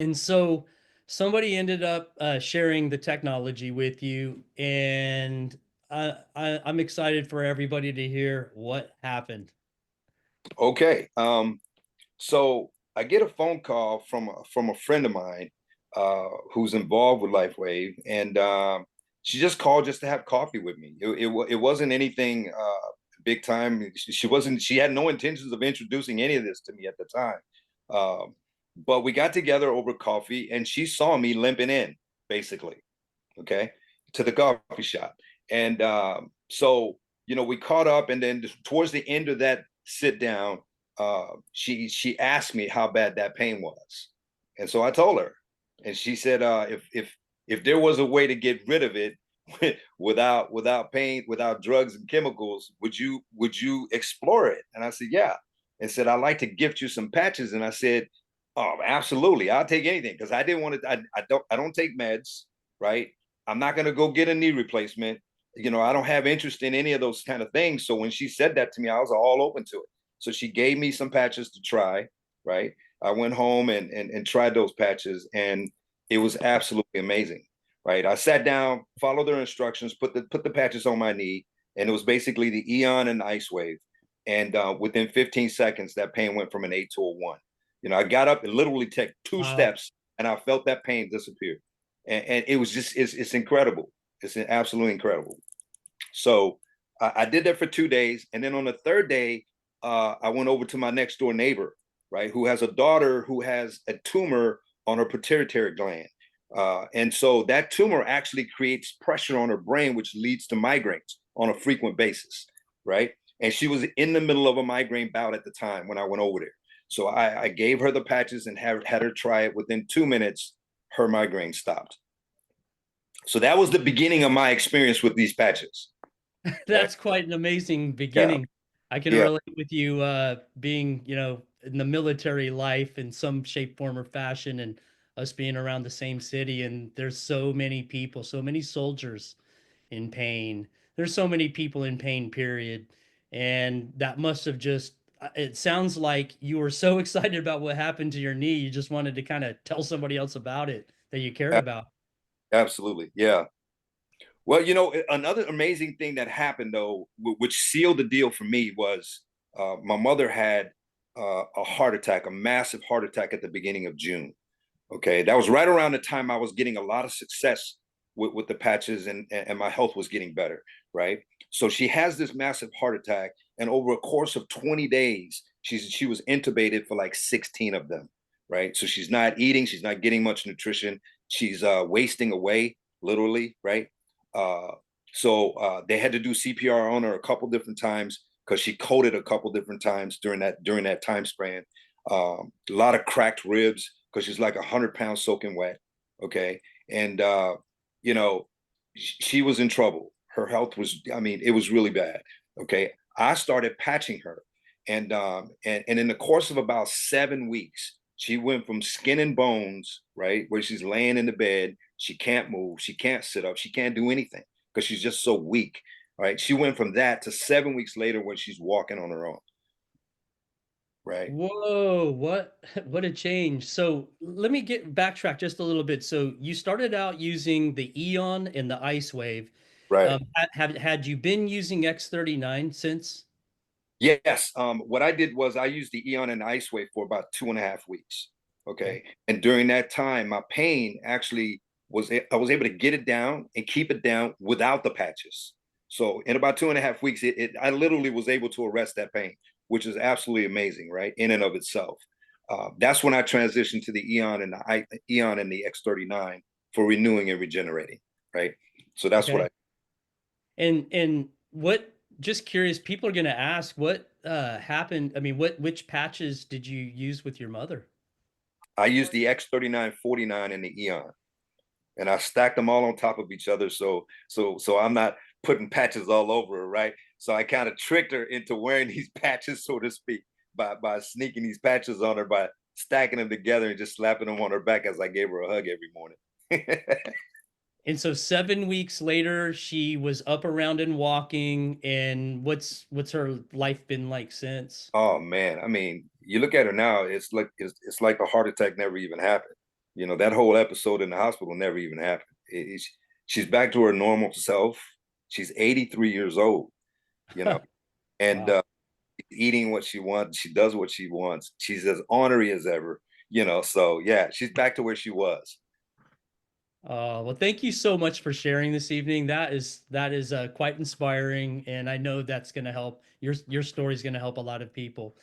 And so somebody ended up sharing the technology with you, and I'm excited for everybody to hear what happened. Okay. So I get a phone call from a friend of mine who's involved with LifeWave, and she just called just to have coffee with me. It wasn't anything big time. She wasn't. She had no intentions of introducing any of this to me at the time. Um, but we got together over coffee, and she saw me limping in, basically, okay, to the coffee shop, and so we caught up, and then towards the end of that sit down, she asked me how bad that pain was, and so I told her, and she said, if there was a way to get rid of it without pain, without drugs and chemicals, would you explore it? And I said, yeah. And said, I'd like to gift you some patches. And I said, oh, absolutely, I'll take anything, because I didn't want to. I don't take meds, right? I'm not going to go get a knee replacement. I don't have interest in any of those kind of things. So when she said that to me, I was all open to it. So she gave me some patches to try, right? I went home and tried those patches, and it was absolutely amazing, right? I sat down, followed their instructions, put the patches on my knee, and it was basically the Eon and Ice Wave. And within 15 seconds, that pain went from an 8 to a 1. I got up and literally took two Wow. steps, and I felt that pain disappear, and it was just it's incredible. It's absolutely incredible. So I did that for 2 days, and then on the third day, I went over to my next door neighbor, right, who has a daughter who has a tumor on her pituitary gland, and so that tumor actually creates pressure on her brain, which leads to migraines on a frequent basis, right? And she was in the middle of a migraine bout at the time when I went over there. So I gave her the patches and had her try it. Within 2 minutes, her migraine stopped. So that was the beginning of my experience with these patches. Right? That's quite an amazing Yeah. beginning. I can Yeah. relate with you being, in the military life in some shape, form, or fashion, and us being around the same city. And there's so many people, so many soldiers in pain. There's so many people in pain, period. And that must have just, it sounds like you were so excited about what happened to your knee, you just wanted to kind of tell somebody else about it that you cared about. Absolutely. Yeah. Well, another amazing thing that happened though, which sealed the deal for me, was my mother had a heart attack, a massive heart attack at the beginning of June. Okay, that was right around the time I was getting a lot of success with the patches, and my health was getting better, right? So she has this massive heart attack, and over a course of 20 days, she was intubated for like 16 of them, right? So she's not eating, she's not getting much nutrition, she's wasting away, literally, right? Uh, so they had to do CPR on her a couple different times because she coded a couple different times during that time span. A lot of cracked ribs because she's like 100 pounds soaking wet. Okay. And, you know, she was in trouble. Her health was, I mean, it was really bad. Okay. I started patching her. And in the course of about 7 weeks, she went from skin and bones, right, where she's laying in the bed. She can't move. She can't sit up. She can't do anything because she's just so weak. Right. She went from that to 7 weeks later when she's walking on her own. Right. Whoa, what what a change. So let me get backtrack just a little bit. So you started out using the Eon and the Ice Wave. Right. Had you been using X39 since? Yes. What I did was I used the Eon and Ice Wave for about 2.5 weeks. Okay. Okay. And during that time, my pain actually I was able to get it down and keep it down without the patches. So in about 2.5 weeks, I literally was able to arrest that pain, which is absolutely amazing, right? In and of itself. That's when I transitioned to the Eon and the X39 for renewing and regenerating, right? So that's what Okay. And what, just curious, people are gonna ask what happened. I mean, which patches did you use with your mother? I used the X39 49 and the Eon, and I stacked them all on top of each other. So I'm not putting patches all over her, right? So I kind of tricked her into wearing these patches, so to speak, by sneaking these patches on her, by stacking them together and just slapping them on her back as I gave her a hug every morning. And so 7 weeks later, she was up around and walking. And what's her life been like since? Oh man, I mean, you look at her now, it's like the heart attack never even happened. You know, that whole episode in the hospital never even happened. She's back to her normal self. She's 83 years old, you know, and Wow. eating what she wants. She does what she wants. She's as ornery as ever, you know. So yeah, she's back to where she was. Well, thank you so much for sharing this evening. That is quite inspiring, and I know that's going to help. Your story is going to help a lot of people.